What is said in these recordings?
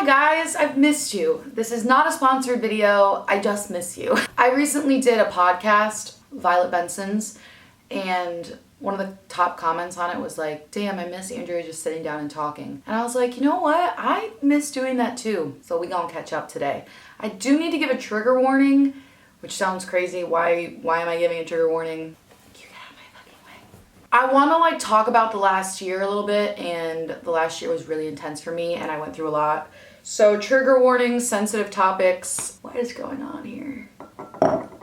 Hi guys, I've missed you. This is not a sponsored video, I just miss you. I recently did a podcast, Violet Benson's, and one of the top comments on it was like, damn, I miss Andrea just sitting down and talking. And I was like, you know what? I miss doing that too. So we gonna catch up today. I do need to give a trigger warning, which sounds crazy. Why am I giving a trigger warning? I want to like talk about the last year a little bit, and the last year was really intense for me and I went through a lot. So trigger warnings, sensitive topics. What is going on here?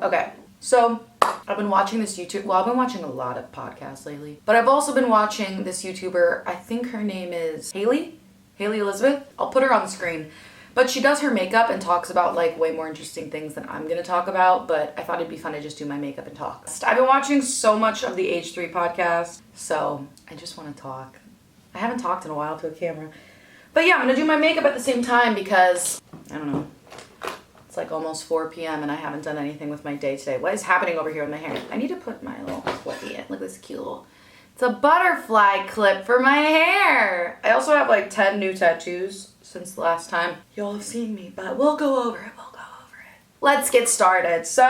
Okay, so I've been watching this I've been watching a lot of podcasts lately, but I've also been watching this YouTuber. I think her name is Haley Elizabeth. I'll put her on the screen. But she does her makeup and talks about like way more interesting things than I'm gonna talk about, but I thought it'd be fun to just do my makeup and talk. I've been watching so much of the Age 3 podcast, so I just wanna talk. I haven't talked in a while to a camera. But yeah, I'm gonna do my makeup at the same time because, I don't know, it's like almost 4 p.m. and I haven't done anything with my day today. What is happening over here with my hair? I need to put my little clippy in. Look at this cute little, it's a butterfly clip for my hair. I also have like 10 new tattoos since the last time y'all have seen me, but we'll go over it. Let's get started. So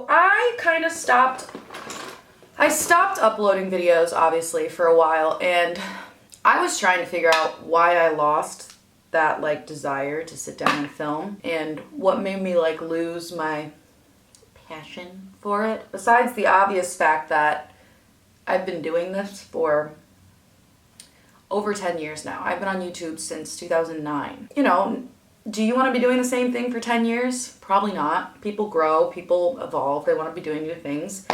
I kind of stopped uploading videos obviously for a while, and I was trying to figure out why I lost that like desire to sit down and film and what made me like lose my passion for it, besides the obvious fact that I've been doing this for over 10 years now. I've been on YouTube since 2009. You know, do you want to be doing the same thing for 10 years? Probably not. People grow, people evolve, they want to be doing new things.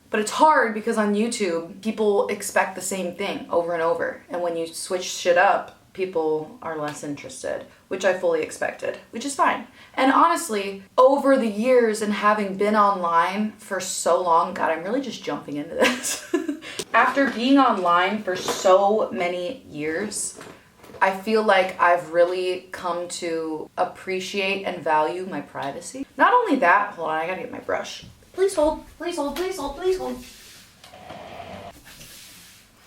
But it's hard because on YouTube, people expect the same thing over and over. And when you switch shit up, people are less interested, which I fully expected, which is fine. And honestly, over the years and having been online for so long, God, I'm really just jumping into this. After being online for so many years, I feel like I've really come to appreciate and value my privacy. Not only that, hold on, I gotta get my brush. Please hold, please hold, please hold, please hold.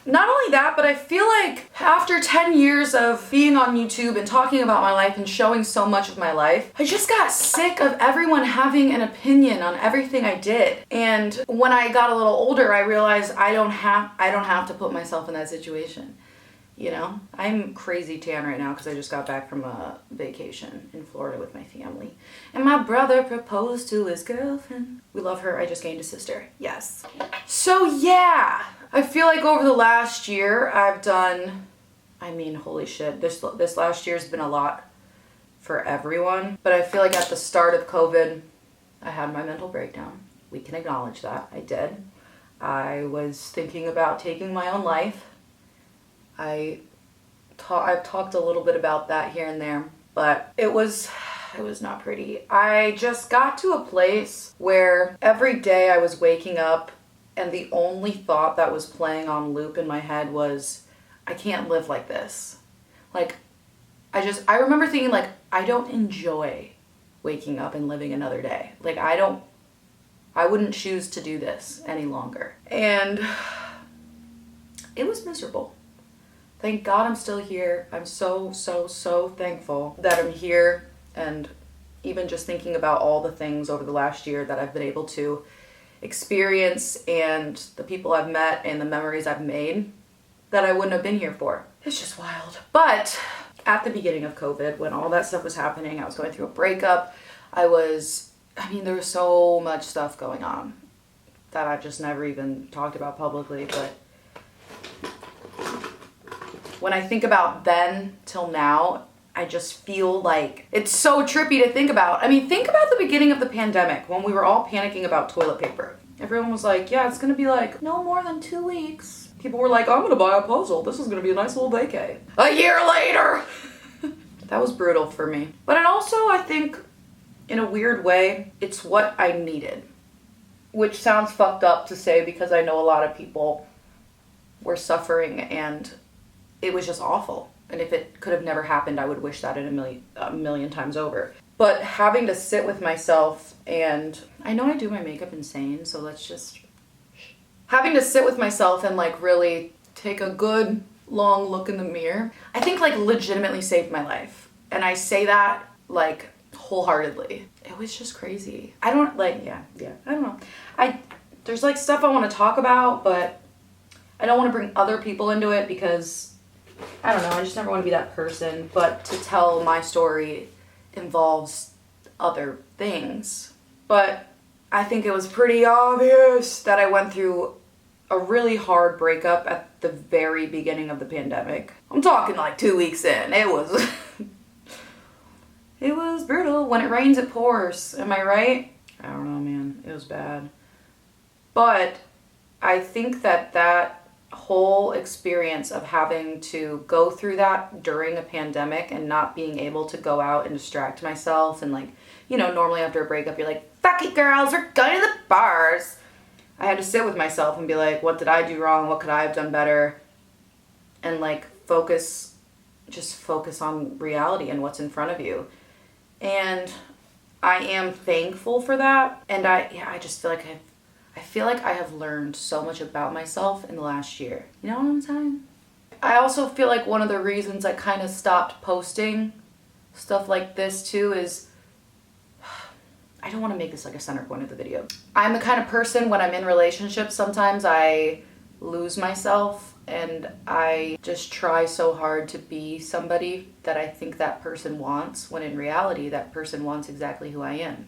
Not only that, but I feel like after 10 years of being on YouTube and talking about my life and showing so much of my life, I just got sick of everyone having an opinion on everything I did. And when I got a little older, I realized I don't have to put myself in that situation. You know, I'm crazy tan right now because I just got back from a vacation in Florida with my family. And my brother proposed to his girlfriend. We love her. I just gained a sister. Yes. So yeah, I feel like over the last year I've done, I mean, holy shit, this last year's been a lot for everyone. But I feel like at the start of COVID, I had my mental breakdown. We can acknowledge that. I did. I was thinking about taking my own life. I've talked a little bit about that here and there, but it was not pretty. I just got to a place where every day I was waking up and the only thought that was playing on loop in my head was, I can't live like this. Like, I remember thinking like, I don't enjoy waking up and living another day. Like, I wouldn't choose to do this any longer. And it was miserable. Thank God I'm still here. I'm so thankful that I'm here, and even just thinking about all the things over the last year that I've been able to experience and the people I've met and the memories I've made that I wouldn't have been here for. It's just wild. But at the beginning of COVID, when all that stuff was happening, I was going through a breakup. there was so much stuff going on that I've just never even talked about publicly, but when I think about then till now, I just feel like it's so trippy to think about. I mean, think about the beginning of the pandemic when we were all panicking about toilet paper. Everyone was like, yeah, it's gonna be like no more than 2 weeks. People were like, I'm gonna buy a puzzle. This is gonna be a nice little vacay. A year later! That was brutal for me. But it also, I think, in a weird way, it's what I needed. Which sounds fucked up to say because I know a lot of people were suffering and it was just awful. And if it could have never happened, I would wish that a million times over. But having to sit with myself, and I know I do my makeup insane, so let's just... Having to sit with myself and like really take a good long look in the mirror, I think like legitimately saved my life. And I say that like wholeheartedly. It was just crazy. I don't like, yeah, I don't know. There's like stuff I want to talk about, but I don't want to bring other people into it because I don't know, I just never want to be that person. But to tell my story involves other things. But I think it was pretty obvious that I went through a really hard breakup at the very beginning of the pandemic. I'm talking like 2 weeks in. It was it was brutal. When it rains, it pours. Am I right? I don't know, man. It was bad. But I think that whole experience of having to go through that during a pandemic and not being able to go out and distract myself and like, you know, normally after a breakup, you're like, fuck it, girls, we're going to the bars. I had to sit with myself and be like, what did I do wrong? What could I have done better? And like just focus on reality and what's in front of you. And I am thankful for that. And I just feel like I feel like I have learned so much about myself in the last year. You know what I'm saying? I also feel like one of the reasons I kind of stopped posting stuff like this too is I don't want to make this like a center point of the video. I'm the kind of person when I'm in relationships, sometimes I lose myself and I just try so hard to be somebody that I think that person wants, when in reality that person wants exactly who I am.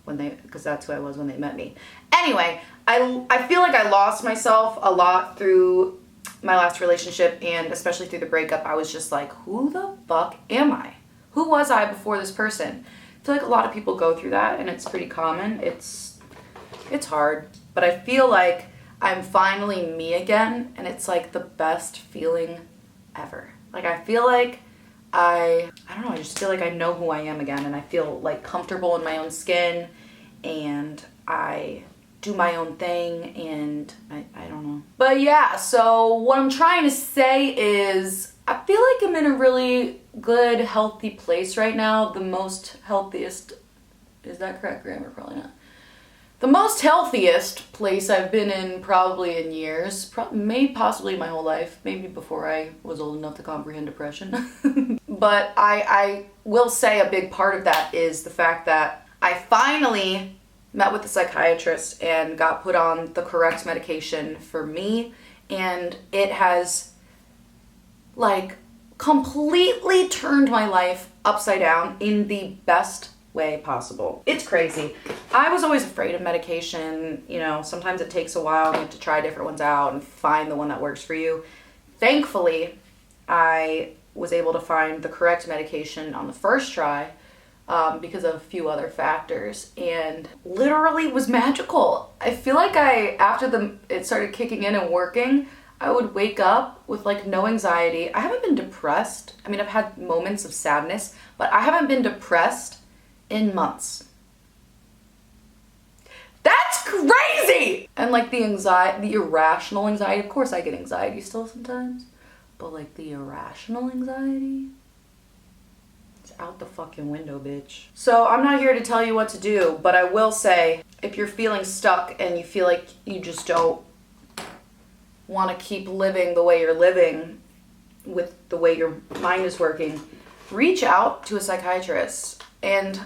Because that's who I was when they met me. Anyway, I feel like I lost myself a lot through my last relationship, and especially through the breakup. I was just like, who the fuck am I? Who was I before this person? I feel like a lot of people go through that, and it's pretty common. It's hard, but I feel like I'm finally me again, and it's like the best feeling ever. Like I feel like I don't know, I just feel like I know who I am again, and I feel like comfortable in my own skin, and I do my own thing, and I don't know. But yeah, so what I'm trying to say is I feel like I'm in a really good, healthy place right now. The most healthiest, is that correct grammar? Probably not. The most healthiest place I've been in probably in years, maybe possibly my whole life, maybe before I was old enough to comprehend depression. But I will say a big part of that is the fact that I finally met with a psychiatrist and got put on the correct medication for me, and it has like completely turned my life upside down in the best way possible. It's crazy. I was always afraid of medication. You know, sometimes it takes a while. You have to try different ones out and find the one that works for you. Thankfully, I was able to find the correct medication on the first try because of a few other factors, and literally was magical. I feel like after it started kicking in and working, I would wake up with like no anxiety. I haven't been depressed. I mean, I've had moments of sadness, but I haven't been depressed in months. That's crazy! And like the anxiety, the irrational anxiety, of course I get anxiety still sometimes, but like the irrational anxiety, it's out the fucking window, bitch. So I'm not here to tell you what to do, but I will say, if you're feeling stuck and you feel like you just don't want to keep living the way you're living with the way your mind is working, reach out to a psychiatrist. And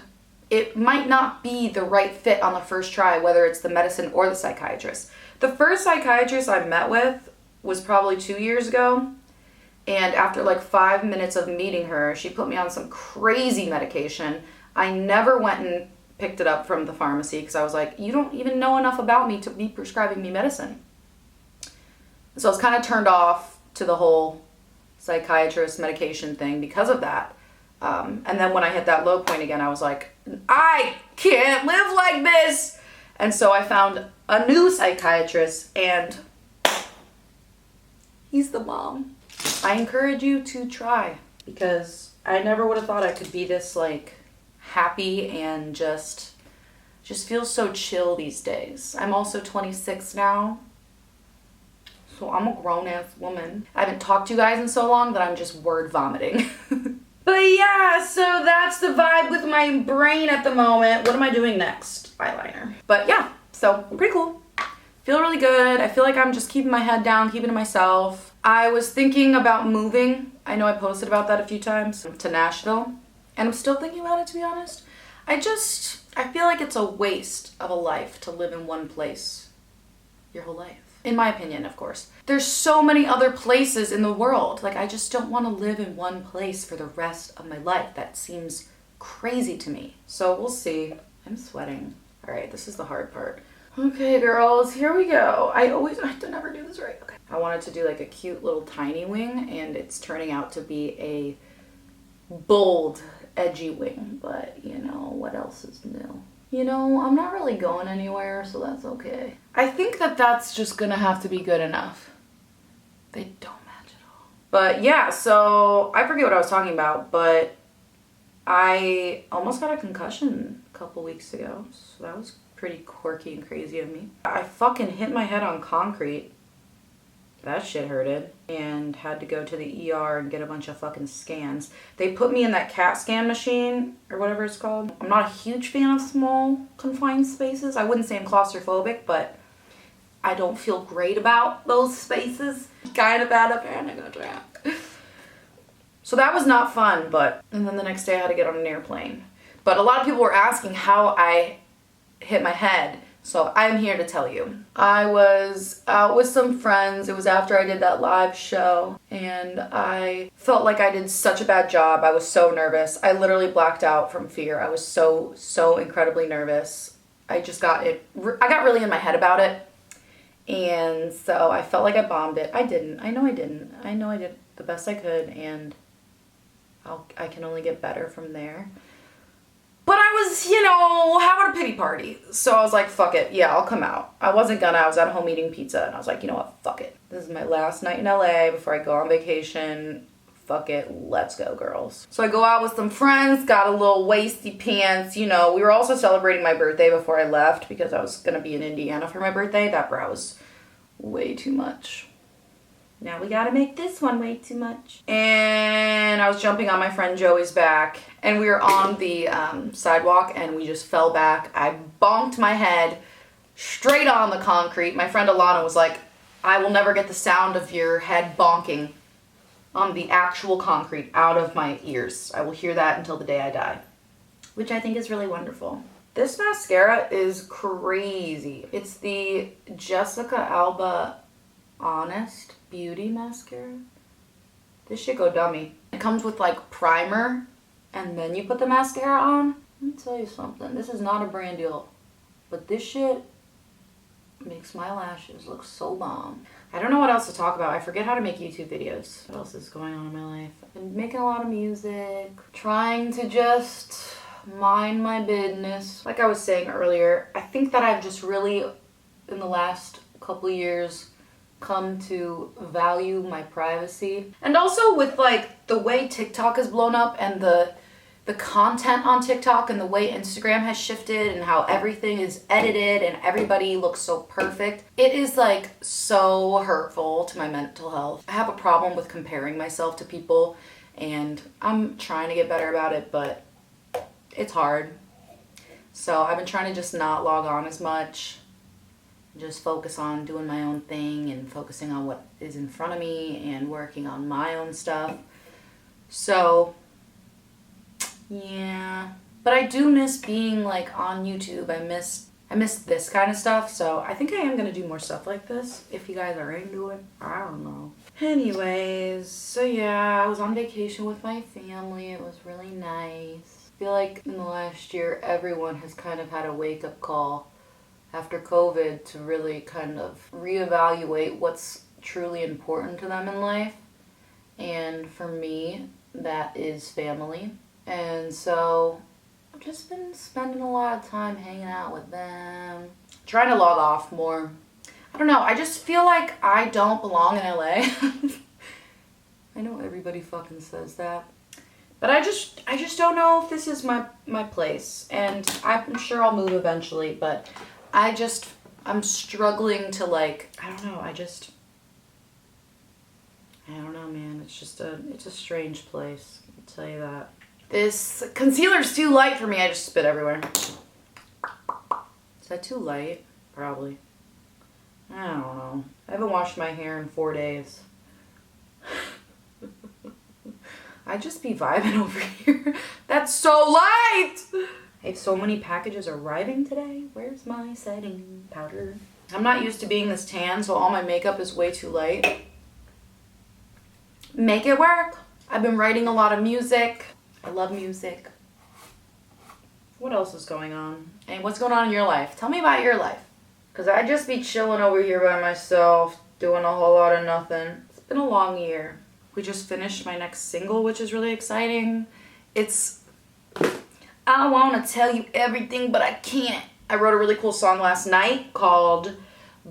it might not be the right fit on the first try, whether it's the medicine or the psychiatrist. The first psychiatrist I met with was probably 2 years ago. And after like 5 minutes of meeting her, she put me on some crazy medication. I never went and picked it up from the pharmacy because I was like, you don't even know enough about me to be prescribing me medicine. So I was kind of turned off to the whole psychiatrist medication thing because of that. And then when I hit that low point again, I was like, I can't live like this. And so I found a new psychiatrist, and he's the bomb. I encourage you to try, because I never would have thought I could be this like happy and just feel so chill these days. I'm also 26 now. So I'm a grown-ass woman. I haven't talked to you guys in so long that I'm just word vomiting. But yeah, so that's the vibe with my brain at the moment. What am I doing next? Eyeliner. But yeah, so pretty cool. Feel really good. I feel like I'm just keeping my head down, keeping to myself. I was thinking about moving. I know I posted about that a few times, to Nashville. And I'm still thinking about it, to be honest. I feel like it's a waste of a life to live in one place your whole life. In my opinion, of course. There's so many other places in the world. Like, I just don't want to live in one place for the rest of my life. That seems crazy to me. So we'll see. I'm sweating. All right, this is the hard part. Okay, girls, here we go. I never do this right. Okay. I wanted to do like a cute little tiny wing, and it's turning out to be a bold, edgy wing, but you know, what else is new? You know, I'm not really going anywhere, so that's okay. I think that that's just gonna have to be good enough. They don't match at all. But yeah, so I forget what I was talking about, but I almost got a concussion a couple weeks ago, so that was pretty quirky and crazy of me. I fucking hit my head on concrete. That shit hurted. And had to go to the ER and get a bunch of fucking scans. They put me in that CAT scan machine, or whatever it's called. I'm not a huge fan of small, confined spaces. I wouldn't say I'm claustrophobic, but I don't feel great about those spaces. Kind of had a panic attack. So that was not fun, but... And then the next day I had to get on an airplane. But a lot of people were asking how I hit my head, so I'm here to tell you. I was out with some friends. It was after I did that live show, and I felt like I did such a bad job. I was so nervous. I literally blacked out from fear. I was so incredibly nervous. I got really in my head about it, and so I felt like I bombed it. I didn't. I know I didn't. I know I did the best I could, and I can only get better from there. But I was, you know, having a pity party. So I was like, fuck it. Yeah, I'll come out. I wasn't gonna. I was at home eating pizza. And I was like, you know what? Fuck it. This is my last night in LA before I go on vacation. Fuck it. Let's go, girls. So I go out with some friends. Got a little waisty pants. You know, we were also celebrating my birthday before I left because I was gonna be in Indiana for my birthday. That brow was way too much. Now we gotta make this one way too much. And I was jumping on my friend Joey's back, and we were on the sidewalk, and we just fell back. I bonked my head straight on the concrete. My friend Alana was like, I will never get the sound of your head bonking on the actual concrete out of my ears. I will hear that until the day I die, which I think is really wonderful. This mascara is crazy. It's the Jessica Alba Honest Beauty mascara. This shit go dummy. It comes with like primer, and then you put the mascara on. Let me tell you something. This is not a brand deal, but this shit makes my lashes look so bomb. I don't know what else to talk about. I forget how to make YouTube videos. What else is going on in my life? I've been making a lot of music, trying to just mind my business. Like I was saying earlier, I think that I've just really, in the last couple years, come to value my privacy. And also with like the way TikTok has blown up, and the content on TikTok, and the way Instagram has shifted, and how everything is edited and everybody looks so perfect. It is like so hurtful to my mental health. I have a problem with comparing myself to people, and I'm trying to get better about it, but it's hard. So I've been trying to just not log on as much. Just focus on doing my own thing and focusing on what is in front of me and working on my own stuff. So, yeah. But I do miss being like on YouTube. I miss this kind of stuff. So I think I am going to do more stuff like this if you guys are into it. I don't know. Anyways, so yeah, I was on vacation with my family. It was really nice. I feel like in the last year, everyone has kind of had a wake-up call after COVID to really kind of reevaluate what's truly important to them in life. And for me, that is family. And so I've just been spending a lot of time hanging out with them, trying to log off more. I don't know, I just feel like I don't belong in LA. I know everybody fucking says that. But I just don't know if this is my place. And I'm sure I'll move eventually, but I'm struggling to like, I don't know, I don't know, man. It's a strange place. I'll tell you that. This concealer's too light for me. I just spit everywhere. Is that too light? Probably. I don't know. I haven't washed my hair in 4 days. I just be vibing over here. That's so light! I have so many packages arriving today. Where's my setting powder? I'm not used to being this tan, so all my makeup is way too light. Make it work. I've been writing a lot of music. I love music. What else is going on? And what's going on in your life? Tell me about your life. Because I just be chilling over here by myself, doing a whole lot of nothing. It's been a long year. We just finished my next single, which is really exciting. It's, I want to tell you everything, but I can't. I wrote a really cool song last night called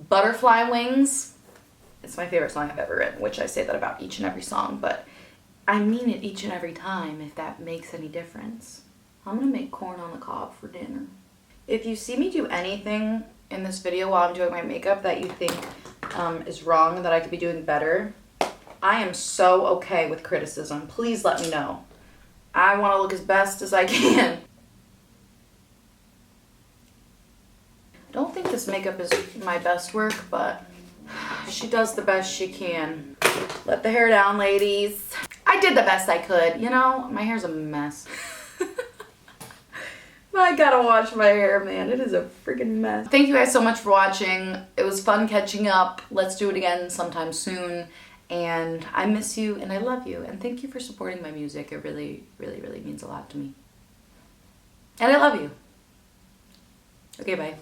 Butterfly Wings. It's my favorite song I've ever written, which I say that about each and every song, but I mean it each and every time, if that makes any difference. I'm gonna make corn on the cob for dinner. If you see me do anything in this video while I'm doing my makeup that you think is wrong and that I could be doing better, I am so okay with criticism. Please let me know. I want to look as best as I can. I don't think this makeup is my best work, but she does the best she can. Let the hair down, ladies. I did the best I could, you know? My hair's a mess. I gotta wash my hair, man. It is a freaking mess. Thank you guys so much for watching. It was fun catching up. Let's do it again sometime soon. And I miss you and I love you. And thank you for supporting my music. It really, really, really means a lot to me. And I love you. Okay, bye.